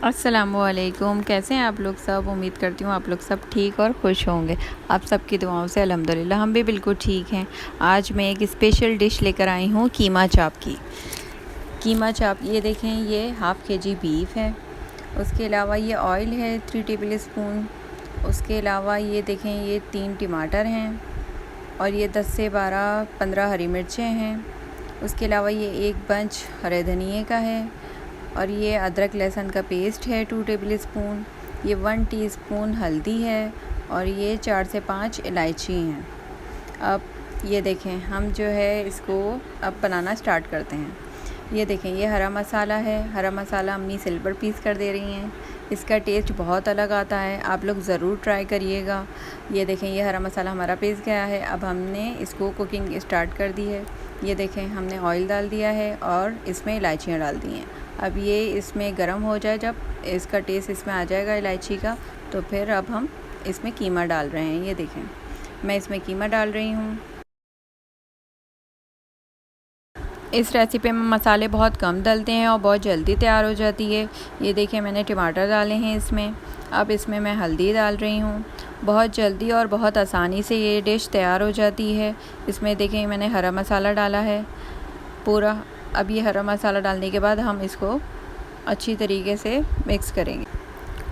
अस्सलामुअलैकुम, कैसे हैं आप लोग सब। उम्मीद करती हूँ आप लोग सब ठीक और खुश होंगे। आप सबकी दुआओं से अल्हम्दुलिल्लाह हम भी बिल्कुल ठीक हैं। आज मैं एक स्पेशल डिश लेकर आई हूँ कीमा चाप की। कीमा चाप ये देखें, ये हाफ़ केजी बीफ है। उसके अलावा ये ऑयल है 3 टेबल स्पून। उसके अलावा ये देखें, ये 3 टमाटर हैं और ये 10 से 15 हरी मिर्चें हैं। उसके अलावा ये एक बंच हरे धनिए का है और ये अदरक लहसुन का पेस्ट है 2 टेबल स्पून। ये 1 टीस्पून हल्दी है और ये 4 से 5 इलायची हैं। अब ये देखें, हम जो है इसको अब बनाना स्टार्ट करते हैं। ये देखें, ये हरा मसाला है। हरा मसाला अम्मी सिल्वर पीस कर दे रही हैं। इसका टेस्ट बहुत अलग आता है, आप लोग ज़रूर ट्राई करिएगा। ये देखें, ये हरा मसाला हमारा पीस गया है। अब हमने इसको कुकिंग स्टार्ट कर दी है। ये देखें, हमने ऑयल डाल दिया है और इसमें इलायचियाँ डाल दी हैं। अब ये इसमें गरम हो जाए, जब इसका टेस्ट इसमें आ जाएगा इलायची का, तो फिर अब हम इसमें कीमा डाल रहे हैं। ये देखें, मैं इसमें कीमा डाल रही हूँ। इस रेसिपी में मसाले बहुत कम डलते हैं और बहुत जल्दी तैयार हो जाती है। ये देखें, मैंने टमाटर डाले हैं इसमें। अब इसमें मैं हल्दी डाल रही हूँ। बहुत जल्दी और बहुत आसानी से ये डिश तैयार हो जाती है। इसमें देखें, मैंने हरा मसाला डाला है पूरा। अब ये हरा मसाला डालने के बाद हम इसको अच्छी तरीके से मिक्स करेंगे।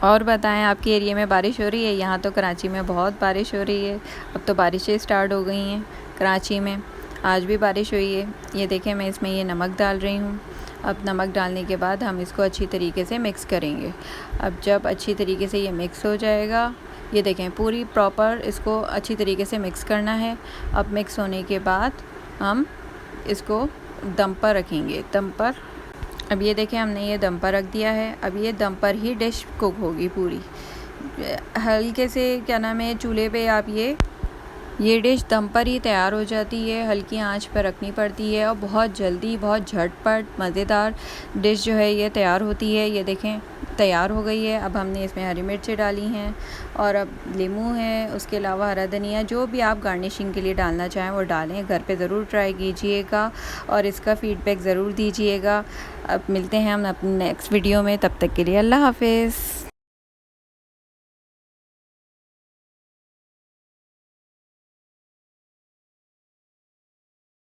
और बताएं, आपके एरिया में बारिश हो रही है? यहाँ तो कराची में बहुत बारिश हो रही है। अब तो बारिशें स्टार्ट हो गई हैं कराची में, आज भी बारिश हुई है। ये देखें, मैं इसमें ये नमक डाल रही हूँ। अब नमक डालने के बाद हम इसको अच्छी तरीके से मिक्स करेंगे। अब जब अच्छी तरीके से ये मिक्स हो जाएगा, ये देखें, पूरी प्रॉपर इसको अच्छी तरीके से मिक्स करना है। अब मिक्स होने के बाद हम इसको दम पर रखेंगे, दम पर। अब ये देखें, हमने ये दम पर रख दिया है। अब ये दम पर ही डिश कुक होगी पूरी। हल्के से क्या नाम है, चूल्हे पे आप ये डिश दम पर ही तैयार हो जाती है। हल्की आंच पर रखनी पड़ती है और बहुत जल्दी, बहुत झटपट मज़ेदार डिश जो है ये तैयार होती है। ये देखें, तैयार हो गई है। अब हमने इसमें हरी मिर्चें डाली हैं और अब नींबू है। उसके अलावा हरा धनिया, जो भी आप गार्निशिंग के लिए डालना चाहें वो डालें। घर पे ज़रूर ट्राई कीजिएगा और इसका फ़ीडबैक ज़रूर दीजिएगा। अब मिलते हैं हम अपने नेक्स्ट वीडियो में, तब तक के लिए अल्लाह हाफ़िज़।